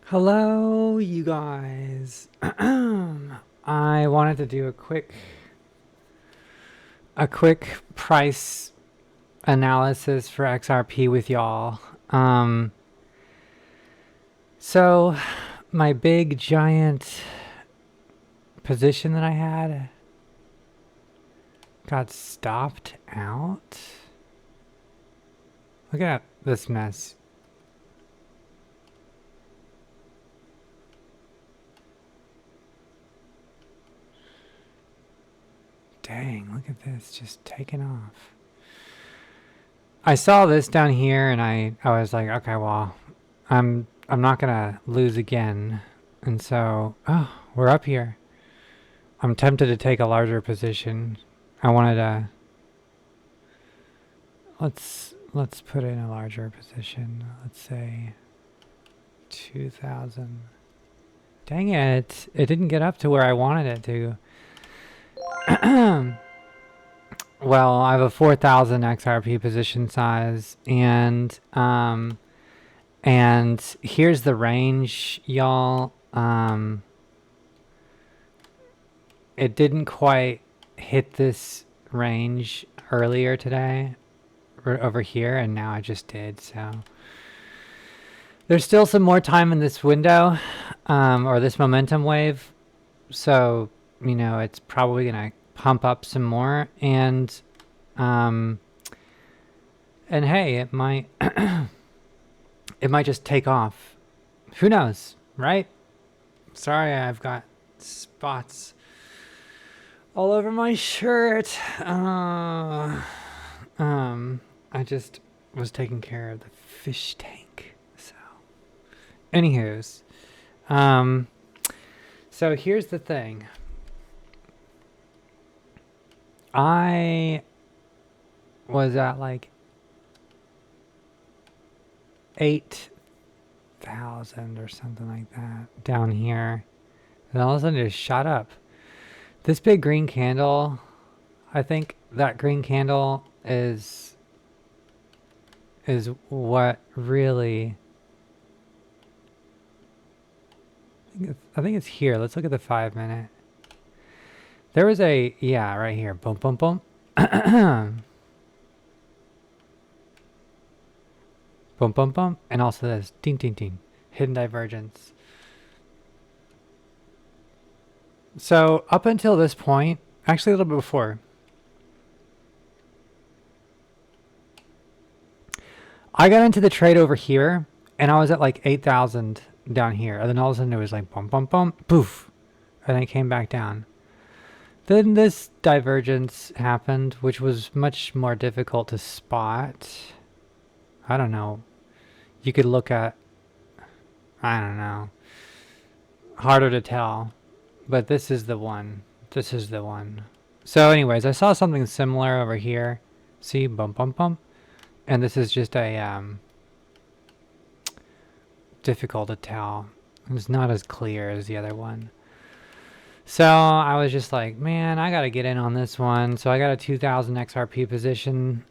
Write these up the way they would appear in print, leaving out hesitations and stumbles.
Hello, you guys. I wanted to do a quick price analysis for XRP with y'all. So my big giant position that I had got stopped out. Look at this mess. Dang, look at this, just taking off. I saw this down here and I was like, okay, well, I'm not gonna lose again. And so, oh, we're up here. I'm tempted to take a larger position. I wanted to let's put in a larger position. Let's say 2000. Dang it. It didn't get up to where I wanted it to. Well, I have a 4000 XRP position size and here's the range, y'all. It didn't quite hit this range earlier today over here, and now I just did. So there's still some more time in this window, or this momentum wave. So, you know, it's probably going to pump up some more, and hey, it might it might just take off. Who knows, right? Sorry, I've got spots all over my shirt. I just was taking care of the fish tank. So, anywho's, so here's the thing. I was at like 8,000 or something like that down here, and all of a sudden it just shot up. This big green candle, I think that green candle is what really, I think it's here. Let's look at the 5 minute. There was a, yeah, right here. Boom, boom, boom. Boom, boom, boom. And also this ding, ding, ding. Hidden divergence. So up until this point, actually a little bit before, I got into the trade over here and I was at like 8,000 down here. And then all of a sudden it was like bum, bum, bum, poof. And then it came back down. Then this divergence happened, which was much more difficult to spot. I don't know. You could look at, I don't know. Harder to tell. But this is the one. This is the one. So anyways, I saw something similar over here. See, bump, bump, bump. And this is just a, difficult to tell. It's not as clear as the other one. So I was just like, man, I got to get in on this one. So I got a 2000 XRP position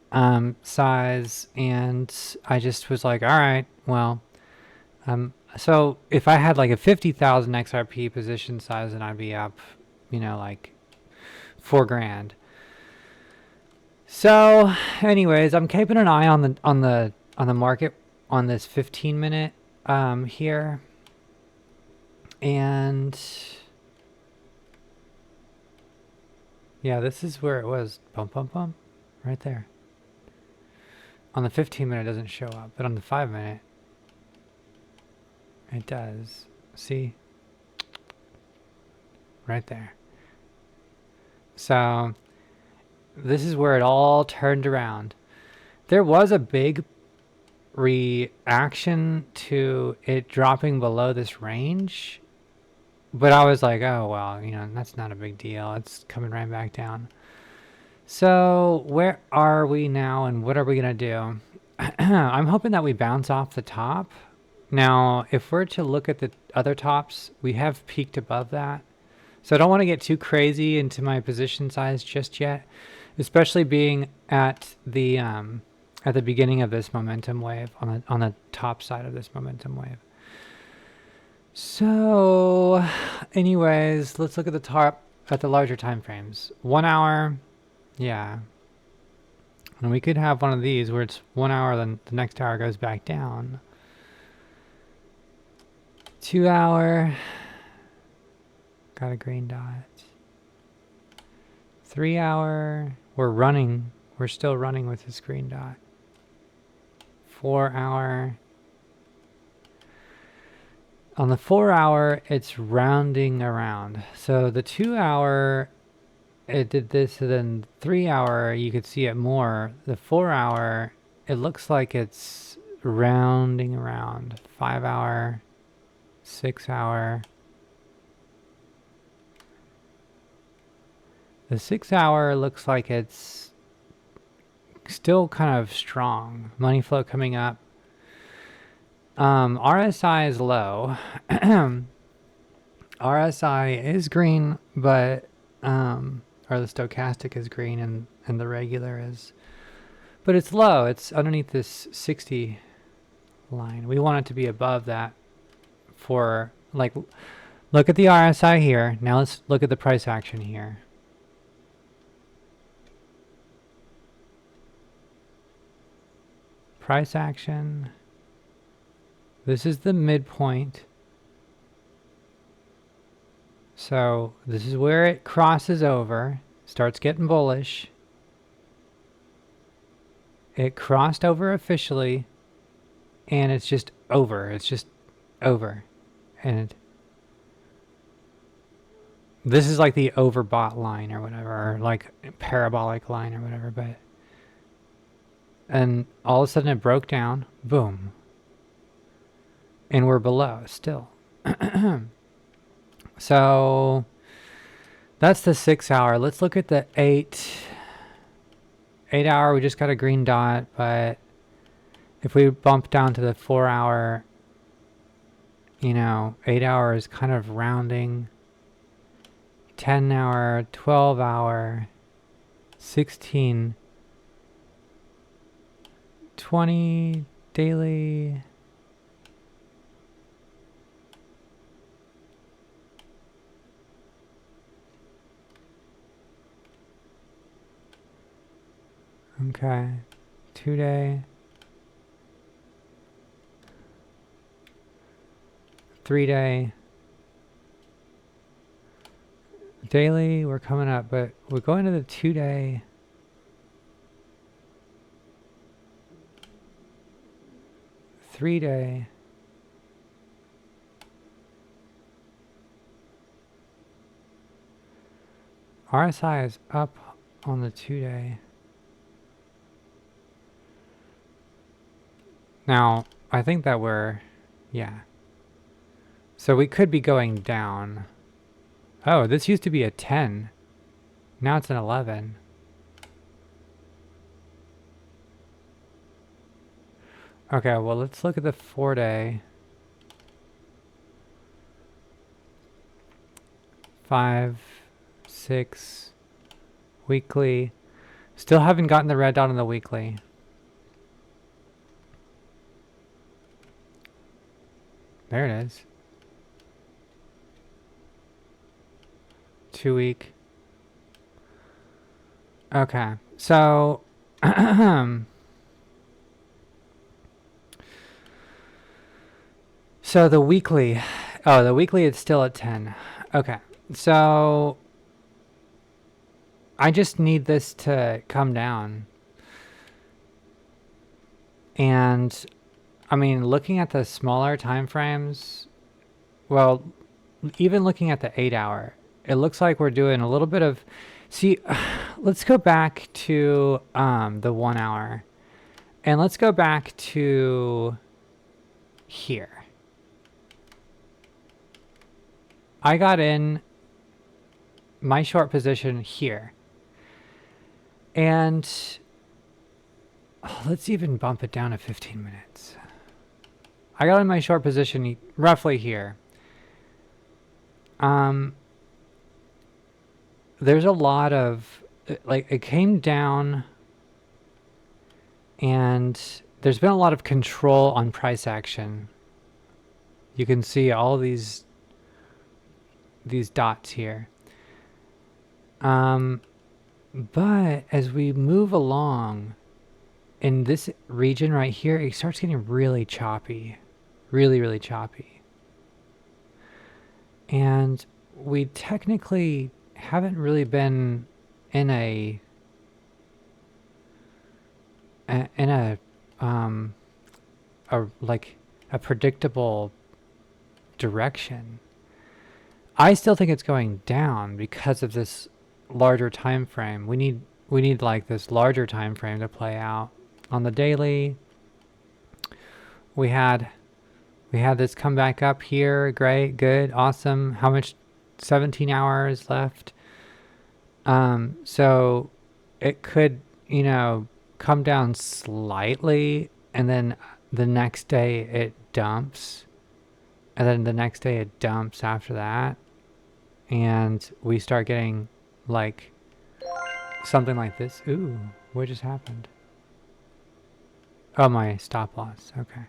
size. And I just was like, all right, well, so if I had like a 50,000 XRP position size, then I'd be up, you know, like 4 grand. So anyways, I'm keeping an eye on the market on this 15 minute here. And yeah, this is where it was. Bump, bump, bump. Right there. On the 15 minute, it doesn't show up. But on the 5 minute, it does. See? Right there. So, this is where it all turned around. There was a big reaction to it dropping below this range. But I was like, oh, well, you know, that's not a big deal. It's coming right back down. So where are we now and what are we going to do? I'm hoping that we bounce off the top. Now, if we're to look at the other tops, we have peaked above that. So I don't want to get too crazy into my position size just yet, especially being at the beginning of this momentum wave, on the top side of this momentum wave. So anyways, let's look at the larger time frames. 1 hour, yeah. And we could have one of these where it's 1 hour, then the next hour goes back down. 2 hour, got a green dot. 3 hour, we're still running with this green dot. 4 hour. On the 4 hour, it's rounding around. So the 2 hour, it did this, and then 3 hour, you could see it more. The 4 hour, it looks like it's rounding around. 5 hour, 6 hour. The 6 hour looks like it's still kind of strong. Money flow coming up. RSI is low. RSI is green, but or the stochastic is green and the regular is, but it's low. It's underneath this 60 line. We want it to be above that for, like, look at the RSI here. Now let's look at the price action here. Price action. This is the midpoint. So this is where it crosses over, starts getting bullish. It crossed over officially, and it's just over. It's just over. And this is like the overbought line or whatever, or like parabolic line or whatever, but and all of a sudden it broke down, boom. And we're below still. So that's the 6 hour. Let's look at the 8 hour. We just got a green dot, but if we bump down to the 4 hour, 8 hour is kind of rounding. 10 hour, 12 hour, 16, 20 daily. Okay, 2 day, 3 day, daily, we're coming up, but we're going to the 2 day, 3 day, RSI is up on the 2 day. Now, I think that yeah. So we could be going down. Oh, this used to be a 10. Now it's an 11. Okay, well, let's look at the 4 day. 5, 6, weekly. Still haven't gotten the red dot on the weekly. There it is. 2 week. Okay, so so the weekly, the weekly is still at 10. Okay, so I just need this to come down. And I mean, looking at the smaller time frames, well, even looking at the 8 hour, it looks like we're doing a little bit of, see, let's go back to the 1 hour, and let's go back to here. I got in my short position here, and let's even bump it down to 15 minutes. I got in my short position roughly here. There's a lot of, like, it came down, and there's been a lot of control on price action. You can see all these dots here. But as we move along in this region right here, it starts getting really choppy, really choppy. And we technically haven't really been in a like a predictable direction. I still think it's going down because of this larger time frame. We need like this larger time frame to play out. On the daily, we had this come back up here. Great, good, awesome. How much? 17 hours left. So it could, come down slightly, and then the next day it dumps, and then the next day it dumps after that, and we start getting like something like this. Ooh, what just happened? Oh, my stop loss. Okay.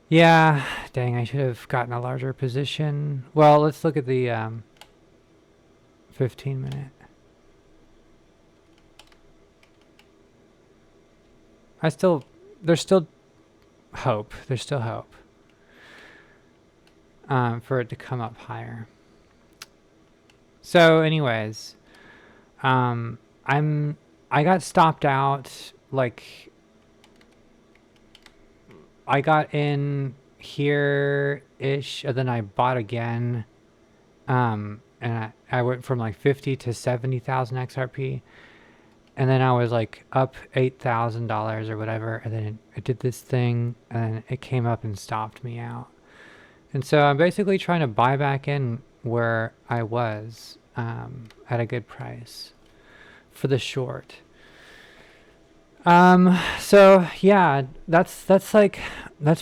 Yeah, dang, I should have gotten a larger position. Well, let's look at the 15 minute. There's still hope. There's still hope for it to come up higher. So anyways, I got stopped out, like, I got in here-ish, and then I bought again, and I went from like 50 to 70,000 XRP, and then I was like up $8,000 or whatever, and then it did this thing, and it came up and stopped me out. And so I'm basically trying to buy back in where I was at a good price for the short. So yeah, that's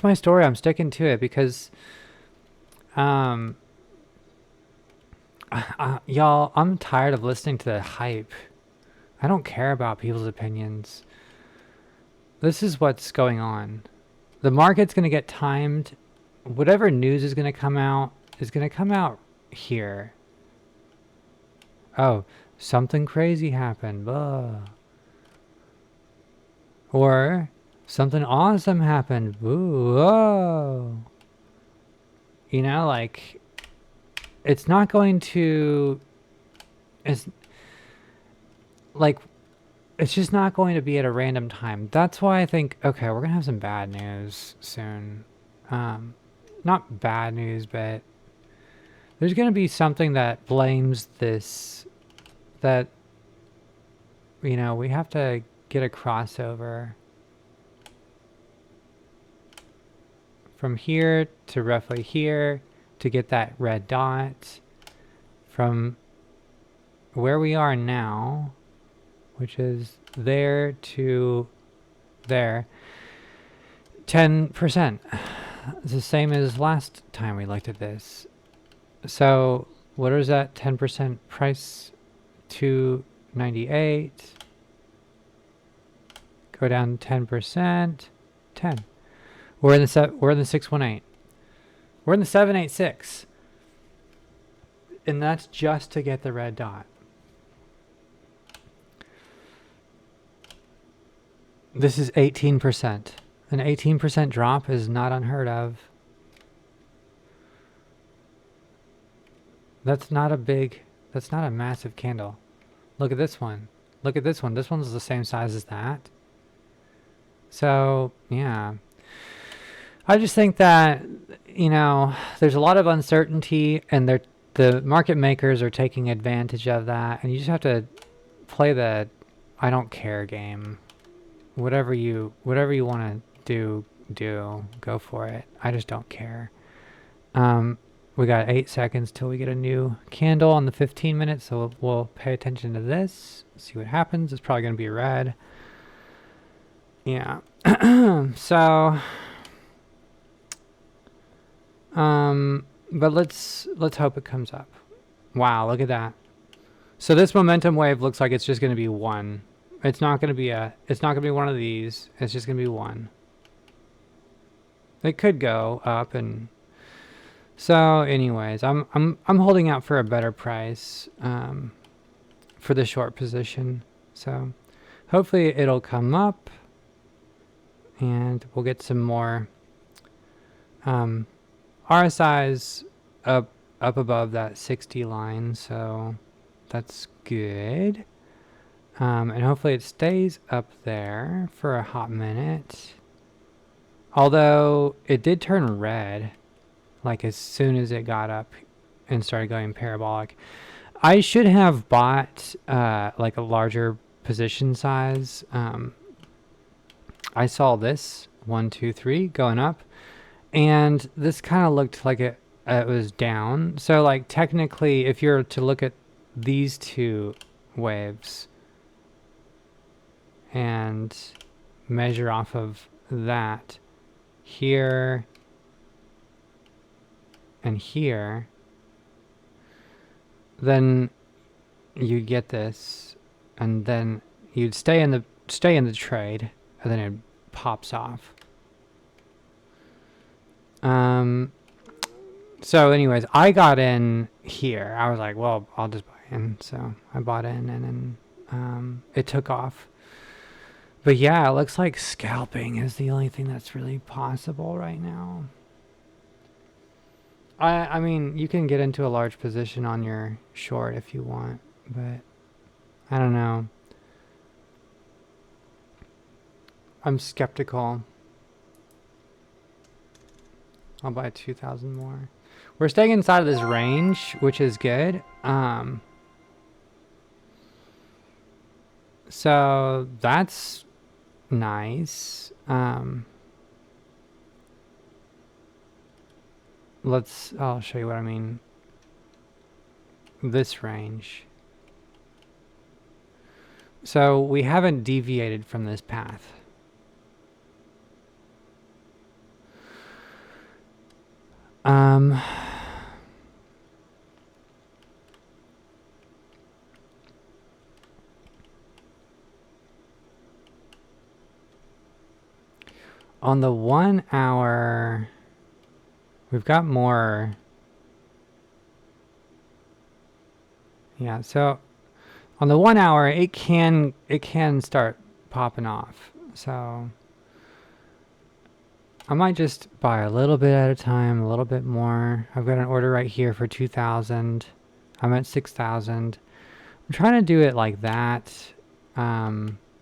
my story. I'm sticking to it because, y'all, I'm tired of listening to the hype. I don't care about people's opinions. This is what's going on. The market's going to get timed. Whatever news is going to come out is going to come out here. Oh, something crazy happened. Blah. Or something awesome happened. Ooh, whoa. Like, it's not going to, it's just not going to be at a random time. That's why I think, okay, we're going to have some bad news soon. Not bad news, but there's going to be something that blames this, that, we have to get a crossover from here to roughly here to get that red dot from where we are now, which is there to there. 10%. It's the same as last time we looked at this. So what is that 10% price? 298. Go down 10%. 10. We're in the 618. We're in the 786. And that's just to get the red dot. This is 18%. An 18% drop is not unheard of. That's not a massive candle. Look at this one. Look at this one. This one's the same size as that. So, yeah. I just think that, there's a lot of uncertainty, and the market makers are taking advantage of that, and you just have to play the I don't care game. Whatever you want to do, go for it. I just don't care. We got 8 seconds till we get a new candle on the 15 minutes, so we'll pay attention to this, see what happens. It's probably going to be red. Yeah. So, but let's hope it comes up. Wow, look at that. So this momentum wave looks like it's just going to be one. It's not going to be one of these. It's just going to be one. It could go up, and So anyways, I'm holding out for a better price for the short position. So hopefully it'll come up and we'll get some more RSI's up above that 60 line, so that's good. And hopefully it stays up there for a hot minute. Although it did turn red, like as soon as it got up and started going parabolic. I should have bought like a larger position size. I saw this 1, 2, 3 going up, and this kind of looked like it was down. So like technically, if you're to look at these two waves and measure off of that here and here, then you get this, and then you'd stay in the trade, and then it pops off. So anyways, I got in here. I was like, well, I'll just buy in. So I bought in, and then it took off. But yeah, it looks like scalping is the only thing that's really possible right now. I mean, you can get into a large position on your short if you want, but I don't know. I'm skeptical. I'll buy 2,000 more. We're staying inside of this range, which is good. So that's nice. I'll show you what I mean. This range. So we haven't deviated from this path. On the 1 hour, we've got more. Yeah, so on the 1 hour, it can start popping off. So I might just buy a little bit at a time, a little bit more. I've got an order right here for 2,000. I'm at 6,000. I'm trying to do it like that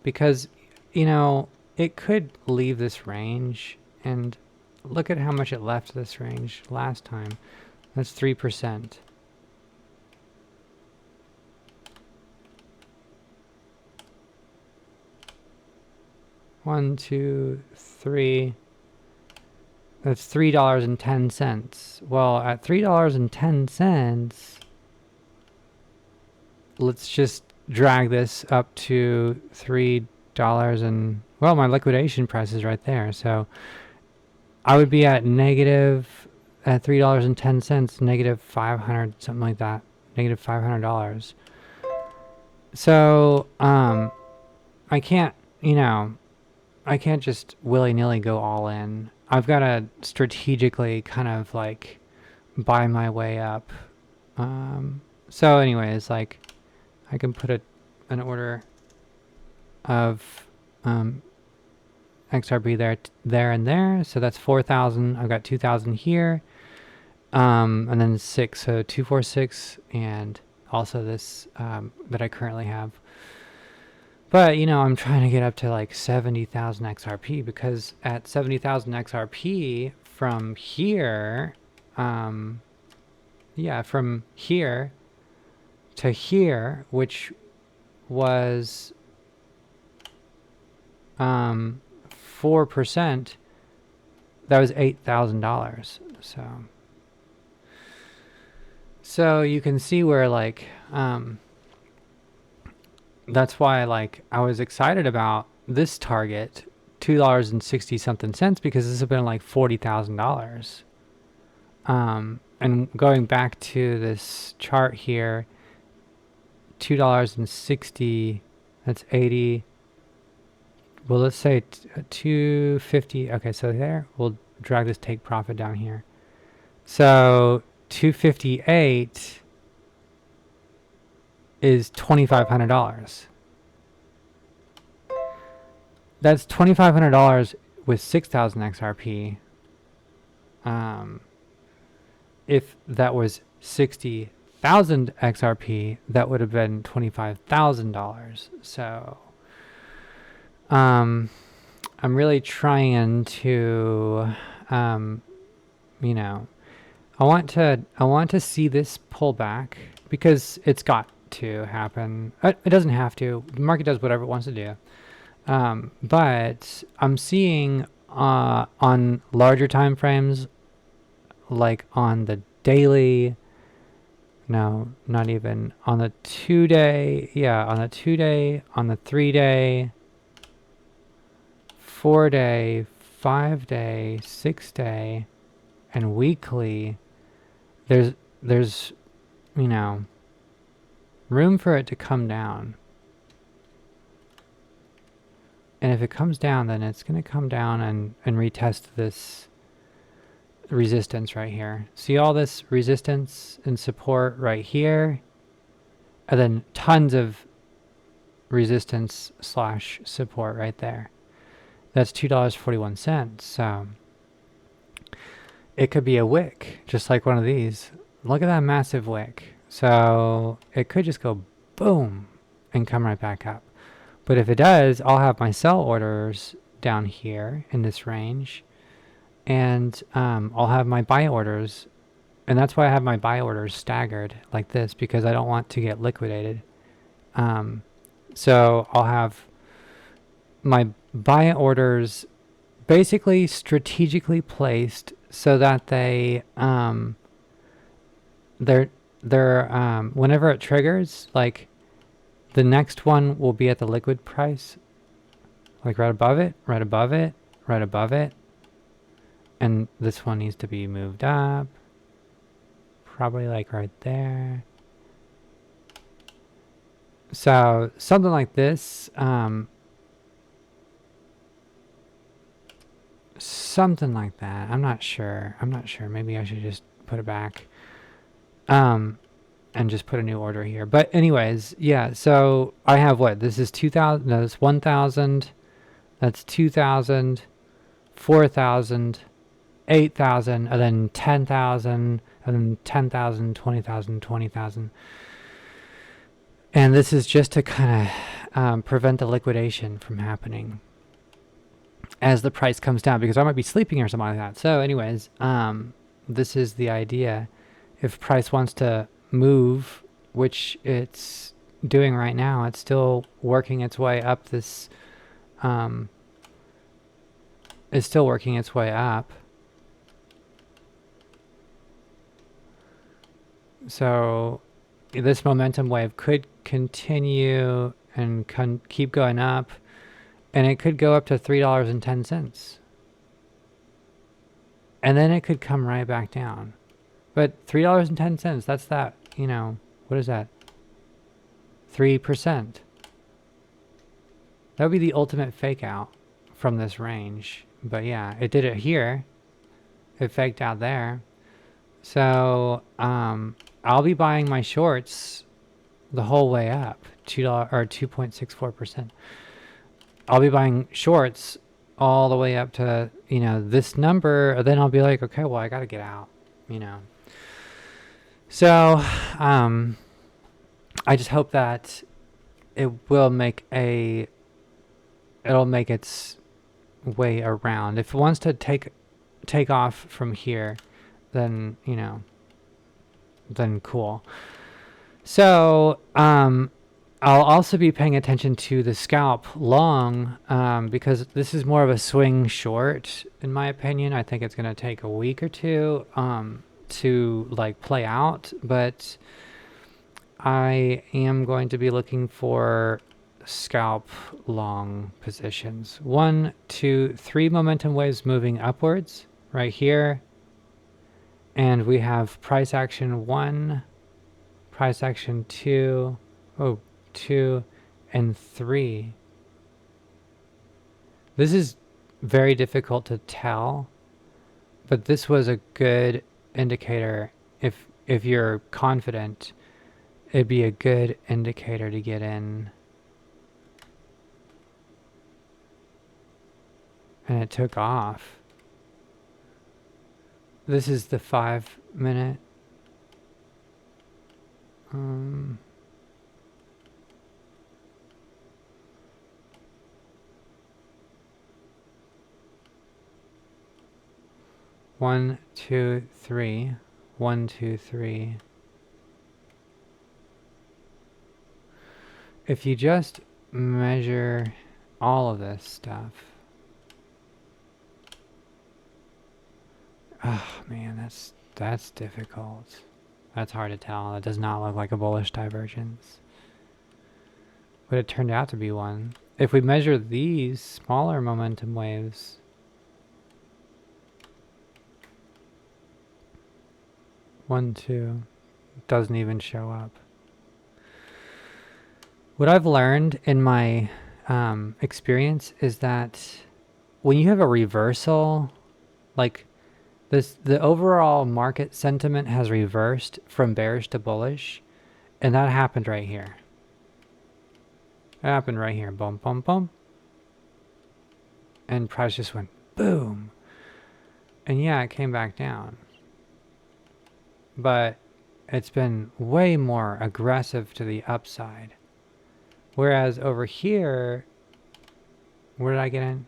because, you know, it could leave this range, and look at how much it left this range last time. That's 3%. One, two, three. That's $3.10. Well, at $3.10, let's just drag this up to $3 and, well, my liquidation price is right there. So I would be at negative, at $3.10, negative 500, something like that, negative $500. So I can't, you know, I can't just willy-nilly go all in. I've got to strategically kind of like buy my way up. So anyways, like I can put an order of XRP there and there. So that's 4,000. I've got 2,000 here. And then 6, so 246, and also this that I currently have. But, you know, I'm trying to get up to like 70,000 XRP, because at 70,000 XRP from here, yeah, from here to here, which was 4%, that was $8,000. So you can see where like, that's why like I was excited about this target, $2.60 something cents, because this has been like $40,000. And going back to this chart here, $2.60, that's 80. Well, let's say 250. Okay, so there, we'll drag this take profit down here. So 258 is $2,500. That's $2,500 with 6,000 XRP. If that was 60,000 XRP, that would have been $25,000. So, I'm really trying to, you know, I want to see this pullback because it's got to happen. It doesn't have to. The market does whatever it wants to do. But I'm seeing on larger time frames, like on the daily, no, not even on the 2-day, yeah, on the 2-day, on the 3-day, 4-day, 5-day, 6-day, and weekly, there's you know, room for it to come down. And if it comes down, then it's going to come down and retest this resistance right here. See all this resistance and support right here? And then tons of resistance slash support right there. That's $2.41. So it could be a wick, just like one of these. Look at that massive wick. So it could just go boom and come right back up. But if it does, I'll have my sell orders down here in this range. And I'll have my buy orders. And that's why I have my buy orders staggered like this, because I don't want to get liquidated. So I'll have my buy orders basically strategically placed so that they're whenever it triggers, like the next one will be at the liquid price, like right above it, right above it, right above it. And this one needs to be moved up, probably like right there. So something like this, something like that. I'm not sure. Maybe I should just put it back. And just put a new order here. But anyways, yeah, so I have what? This is 2,000, no, that's 1,000, that's 2,000, 4,000, 8,000, and then 10,000, and then 10,000, 20,000, 20,000. And this is just to kind of prevent the liquidation from happening as the price comes down, because I might be sleeping or something like that. So anyways, this is the idea. If price wants to move, which it's doing right now, it's still working its way up this, it's still working its way up. So this momentum wave could continue and keep going up, and it could go up to $3.10. And then it could come right back down. But $3.10, that's that, you know, what is that? 3%. That would be the ultimate fake out from this range. But yeah, it did it here. It faked out there. So I'll be buying my shorts the whole way up, $2 or 2.64%. I'll be buying shorts all the way up to, you know, this number, and then I'll be like, okay, well, I got to get out, you know. So, I just hope that it will make it'll make its way around. If it wants to take off from here, then, you know, then cool. So, I'll also be paying attention to the scalp long, because this is more of a swing short, in my opinion. I think it's going to take a week or two, to like play out, but I am going to be looking for scalp long positions. 1, 2, 3 momentum waves moving upwards right here. And we have price action 1, price action 2, 2, and 3. This is very difficult to tell, but this was a good indicator, if you're confident, it'd be a good indicator to get in. And it took off. This is the 5 minute. 1, 2, 3. 1, 2, 3. If you just measure all of this stuff. Oh man, that's difficult. That's hard to tell. That does not look like a bullish divergence. But it turned out to be one. If we measure these smaller momentum waves, one, two, doesn't even show up. What I've learned in my experience is that when you have a reversal, like the overall market sentiment has reversed from bearish to bullish, and that happened right here. It happened right here. Boom, boom, boom. And price just went boom. And yeah, it came back down. But it's been way more aggressive to the upside. Whereas over here, where did I get in?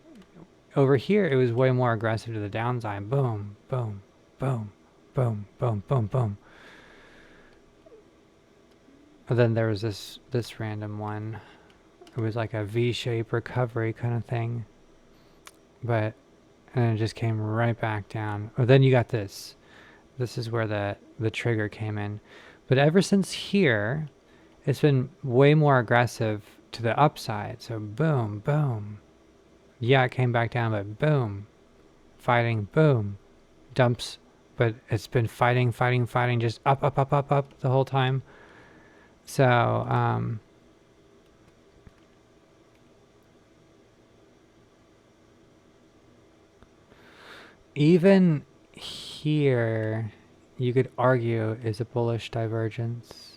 Over here, it was way more aggressive to the downside. Boom, boom, boom, boom, boom, boom, boom. And then there was this random one. It was like a V-shaped recovery kind of thing. But, and then it just came right back down. Oh, then you got this. This is where the trigger came in. But ever since here, it's been way more aggressive to the upside. So boom, boom. Yeah, it came back down, but boom. Fighting, boom. Dumps. But it's been fighting, just up, up, up, up, up the whole time. So, even here, you could argue is a bullish divergence.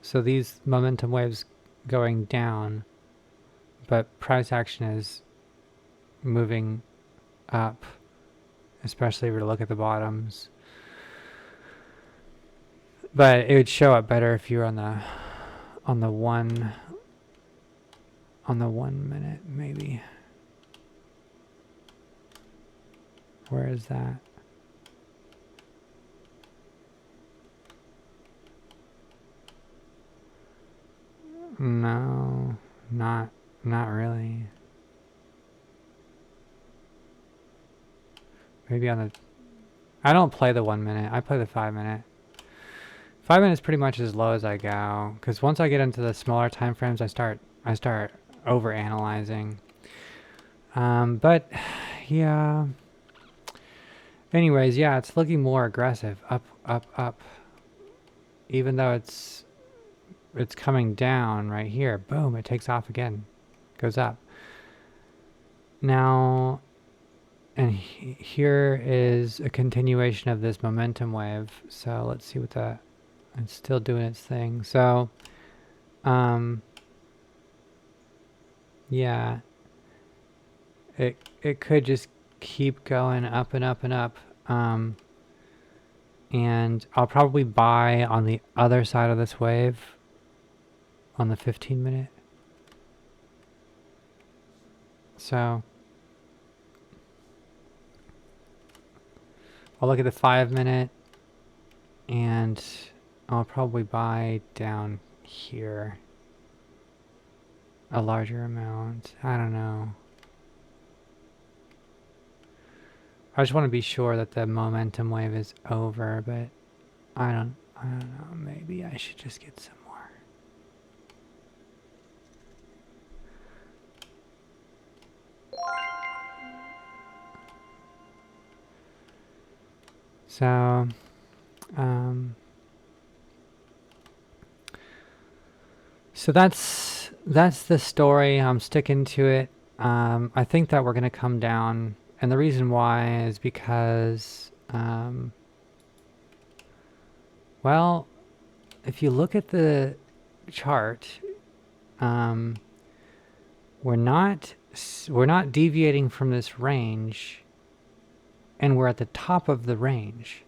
So these momentum waves going down, but price action is moving up, especially if we look at the bottoms. But it would show up better if you were on the 1 minute maybe. Where is that? No, not really. Maybe on the... I don't play the 1 minute. I play the 5 minute. 5 minutes pretty much as low as I go, because once I get into the smaller time frames, I start over analyzing. But yeah. Anyways, yeah, it's looking more aggressive. Up, up, up. Even though it's coming down right here. Boom, it takes off again. Goes up. Now, and here is a continuation of this momentum wave. So let's see what that... It's still doing its thing. So, yeah. It could just keep going up and up and up. And I'll probably buy on the other side of this wave on the 15 minute. So I'll look at the 5 minute and I'll probably buy down here a larger amount. I don't know. I just want to be sure that the momentum wave is over, but I don't know. Maybe I should just get some more. So, so that's the story. I'm sticking to it. I think that we're going to come down. And the reason why is because Well, if you look at the chart, we're not deviating from this range, and we're at the top of the range.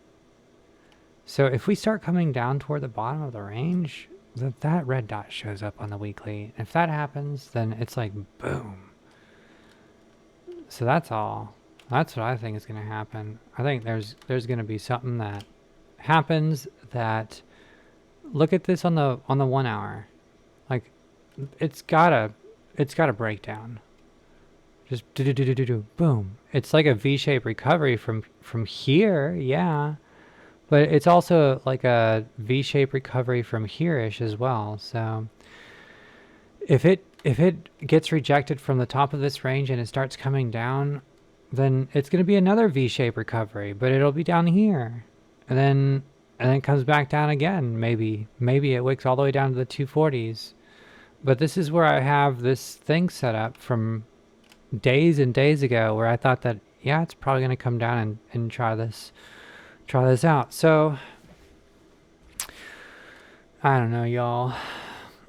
So if we start coming down toward the bottom of the range, that red dot shows up on the weekly. If that happens, then it's like boom. So that's all. That's what I think is going to happen. I think there's going to be something that happens that, look at this on the 1 hour. Like it's gotta break down. Just do boom. It's like a V-shaped recovery from here, yeah. But it's also like a V-shaped recovery from here-ish as well. So if it gets rejected from the top of this range and it starts coming down, then it's going to be another V-shaped recovery, but it'll be down here. And then it comes back down again, maybe. Maybe it wicks all the way down to the 240s. But this is where I have this thing set up from days and days ago where I thought that, yeah, it's probably going to come down and try this out. So I don't know, y'all.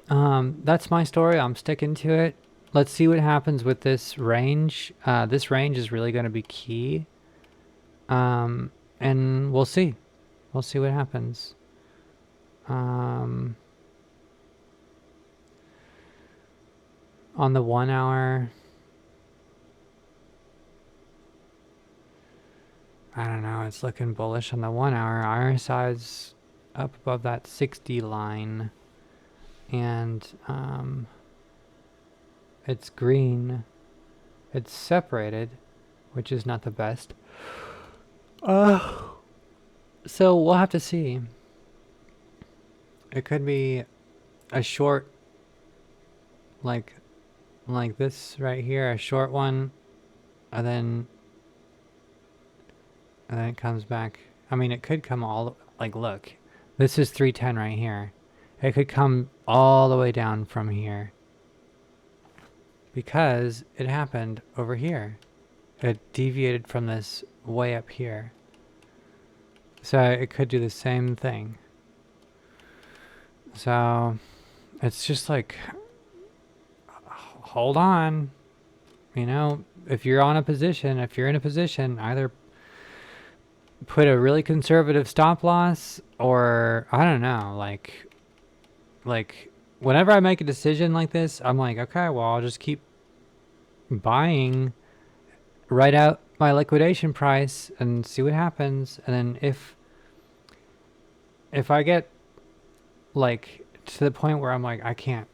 That's my story. I'm sticking to it. Let's see what happens with this range. This range is really going to be key. And we'll see. We'll see what happens. On the 1 hour, I don't know, it's looking bullish on the 1 hour. RSI's up above that 60 line, and it's green. It's separated, which is not the best. So we'll have to see. It could be a short, like this right here, a short one, and then it comes back. I mean, it could come all, like, look, this is 310 right here. It could come all the way down from here because it happened over here. It deviated from this way up here. So it could do the same thing. So it's just like, hold on. You know, if you're in a position, either put a really conservative stop loss, or I don't know, like whenever I make a decision like this, I'm like, okay, well, I'll just keep buying right out my liquidation price and see what happens. And then if I get like to the point where I'm like, I can't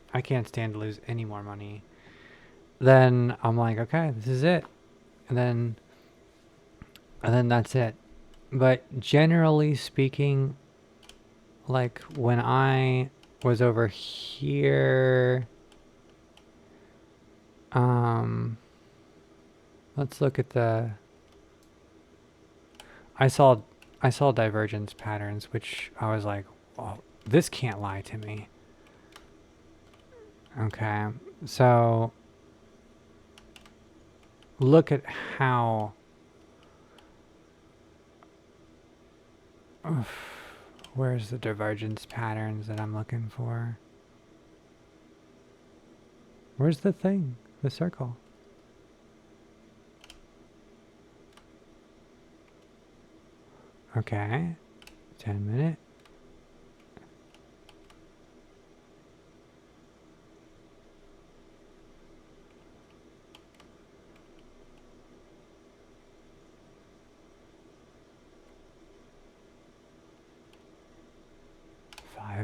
stand to lose any more money, then I'm like, okay, this is it. And then that's it. But generally speaking, like when I was over here, let's look at the, I saw divergence patterns, which I was like, well, this can't lie to me. Okay, so look at how, where's the divergence patterns that I'm looking for? Where's the thing? The circle. Okay. 10-minute.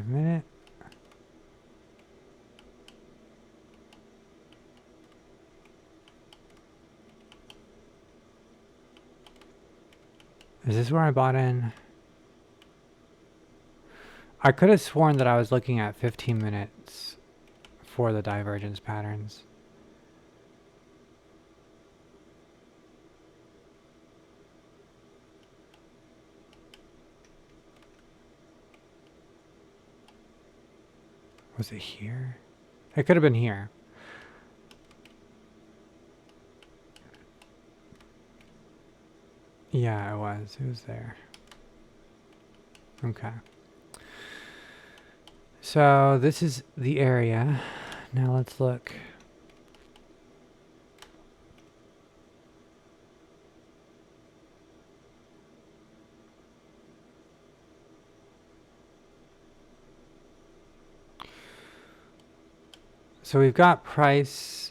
Minute. Is this where I bought in? I could have sworn that I was looking at 15 minutes for the divergence patterns. Was it here? It could have been here. Yeah, it was. It was there. Okay. So this is the area. Now let's look. So we've got price.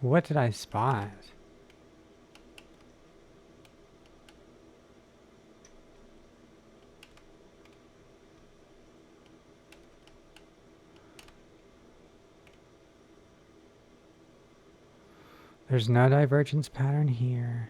What did I spot? There's no divergence pattern here.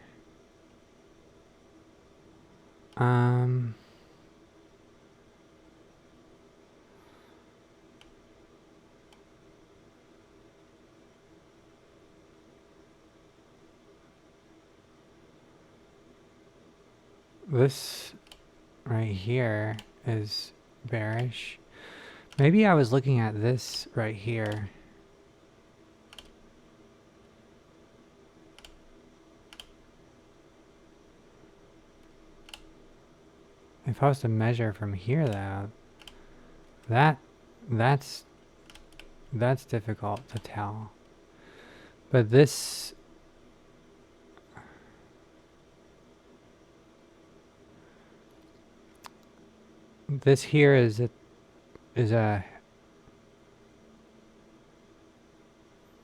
This right here is bearish. Maybe I was looking at this right here. If I was to measure from here though, that's difficult to tell. But this here is a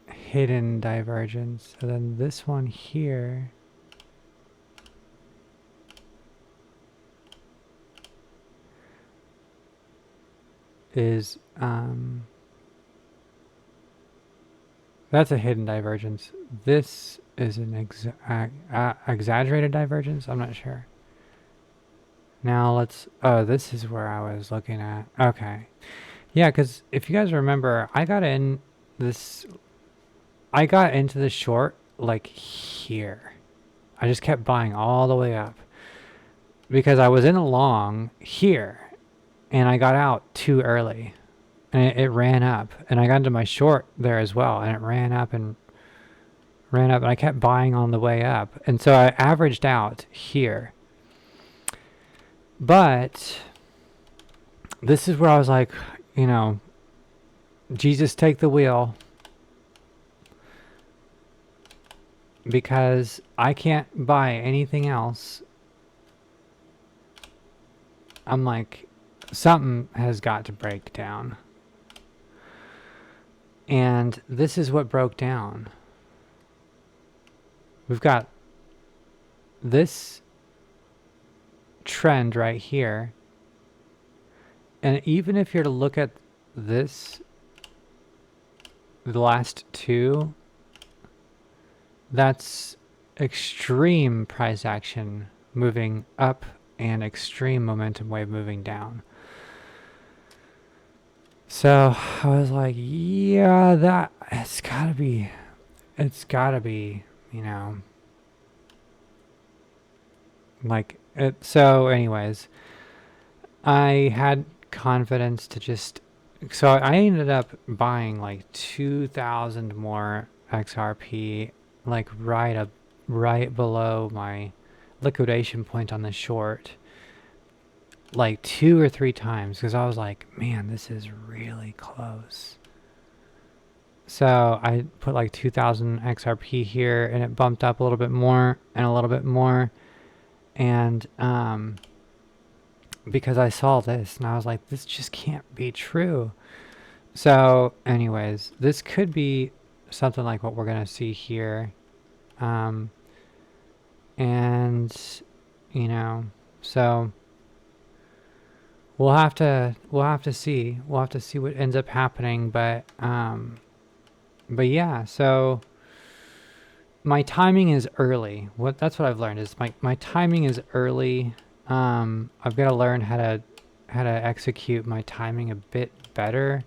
hidden divergence. And then this one here is that's a hidden divergence. This is an exaggerated divergence. I'm not sure. Now let's, oh, this is where I was looking at. Okay. Yeah, because if you guys remember, I got into the short like here. I just kept buying all the way up because I was in a long here and I got out too early and it ran up, and I got into my short there as well, and it ran up and I kept buying on the way up, and so I averaged out here. But this is where I was like, you know, Jesus, take the wheel, because I can't buy anything else. I'm like, something has got to break down. And this is what broke down. We've got this trend right here. And even if you're to look at this, the last two, that's extreme price action moving up and extreme momentum wave moving down. So I was like, yeah, that it's gotta be, you know, like it. So anyways, I had confidence to just, so I ended up buying like 2,000 more XRP, like right below my liquidation point on the short, like 2 or 3 times, because I was like, man, this is really close. So I put like 2,000 XRP here, and it bumped up a little bit more and a little bit more, and because I saw this and I was like, this just can't be true. So anyways, this could be something like what we're gonna see here, and you know, so we'll have to see what ends up happening. But yeah, so my timing is early. That's what I've learned, is my timing is early. I've got to learn how to execute my timing a bit better,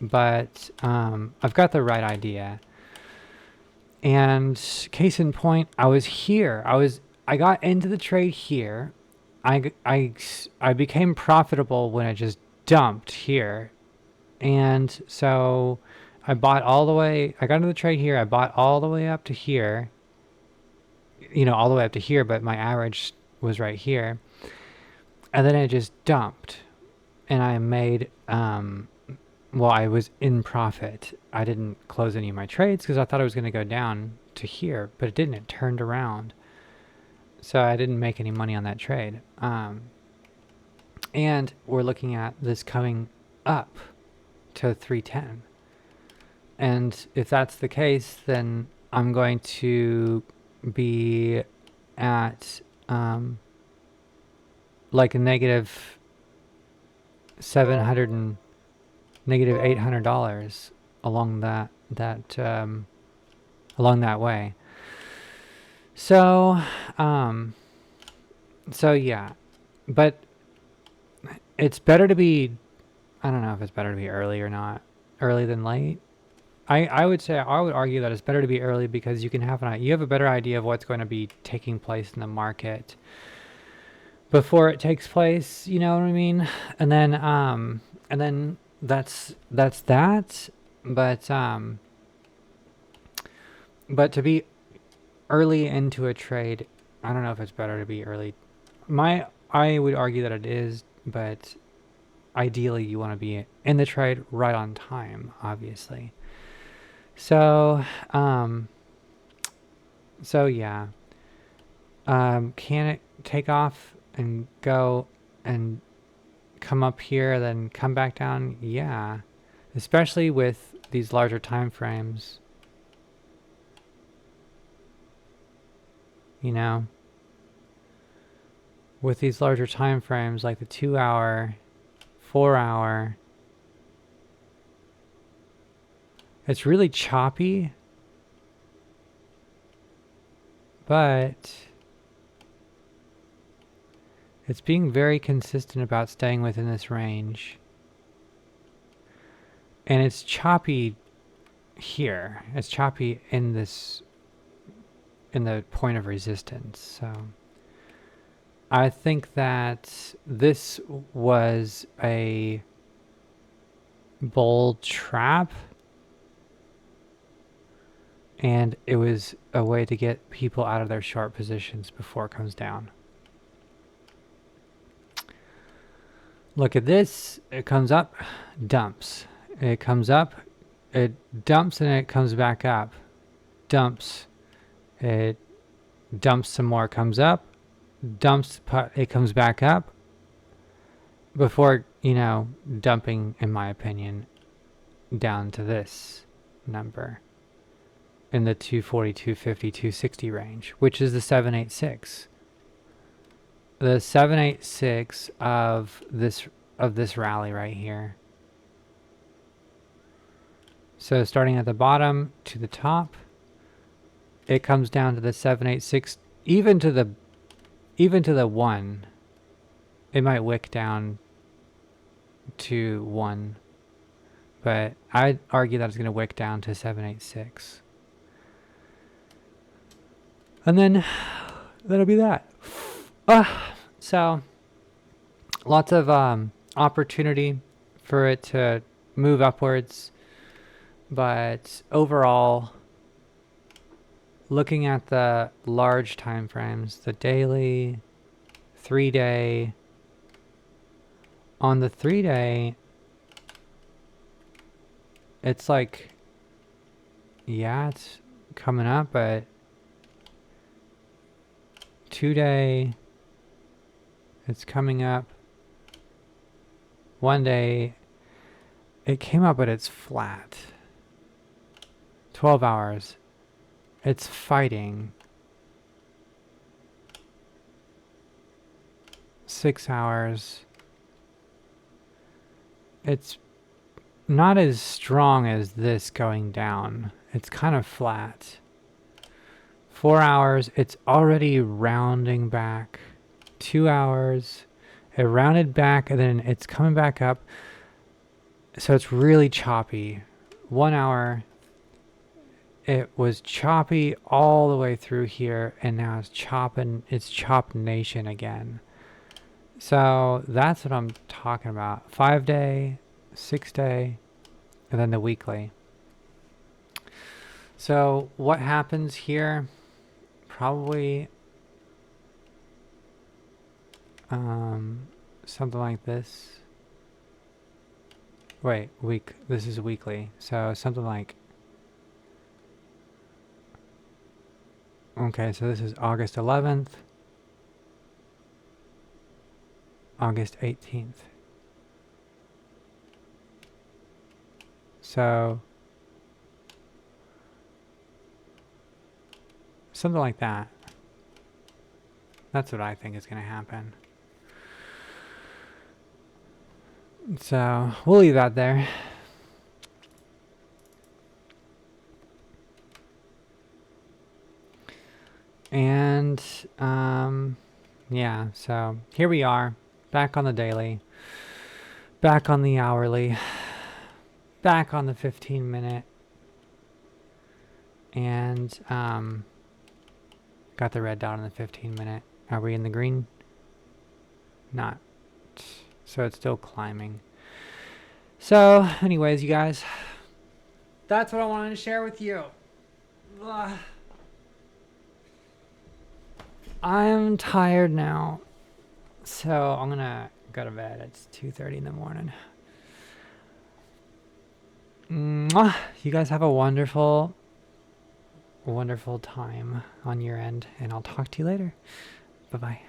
but I've got the right idea. And case in point, I was here. I got into the trade here. I became profitable when it just dumped here. And so I bought all the way, I got into the trade here, I bought all the way up to here, all the way up to here, but my average was right here. And then it just dumped. And I made, well, I was in profit. I didn't close any of my trades because I thought it was going to go down to here, but it didn't. It turned around. So I didn't make any money on that trade. And we're looking at this coming up to 310. And if that's the case, then I'm going to be at like a negative 700 and negative $800 along that way. So yeah, but it's better to be, I don't know if it's better to be early or not, early than late. I would say, I would argue that it's better to be early because you can have you have a better idea of what's going to be taking place in the market before it takes place, you know what I mean? And then that's that. But to be early into a trade, I don't know if it's better to be early. I would argue that it is, but ideally you want to be in the trade right on time, obviously. So yeah. Can it take off and go and come up here, then come back down? Yeah. Especially with these larger time frames. With these larger time frames, like the 2 hour, 4 hour, it's really choppy, but it's being very consistent about staying within this range. And it's choppy here. It's choppy in the point of resistance. So I think that this was a bull trap, and it was a way to get people out of their short positions before it comes down. Look at this. It comes up, dumps. It comes up, it dumps, and it comes back up. Dumps. It dumps some more, comes up, dumps, it comes back up before, dumping, in my opinion, down to this number in the 240, 250, 260 range, which is the 786. The 786 of this rally right here. So starting at the bottom to the top, it comes down to the 786, even to the 1. It might wick down to 1, but I'd argue that it's going to wick down to 786. And then that'll be that. So lots of opportunity for it to move upwards, but overall, looking at the large time frames, the daily, 3-day, on the 3-day, it's like, yeah, it's coming up, but 2-day, it's coming up. 1 day, it came up, but it's flat. 12 hours. It's fighting. 6 hours. It's not as strong as this going down. It's kind of flat. 4 hours, it's already rounding back. 2 hours, it rounded back and then it's coming back up. So it's really choppy. 1 hour, it was choppy all the way through here, and now it's chopping. It's Chop Nation again. So that's what I'm talking about. 5-day, 6-day, and then the weekly. So what happens here? Probably something like this. Wait, this is weekly. So something like, okay, so this is August 11th, August 18th. So something like that. That's what I think is going to happen. So we'll leave that there. And yeah, so here we are, back on the daily, back on the hourly, back on the 15-minute, and got the red dot on the 15-minute. Are we in the green? Not. So it's still climbing. So anyways, you guys, that's what I wanted to share with you. I'm tired now, so I'm gonna go to bed. It's 2:30 in the morning. Mwah! You guys have a wonderful, wonderful time on your end, and I'll talk to you later. Bye-bye.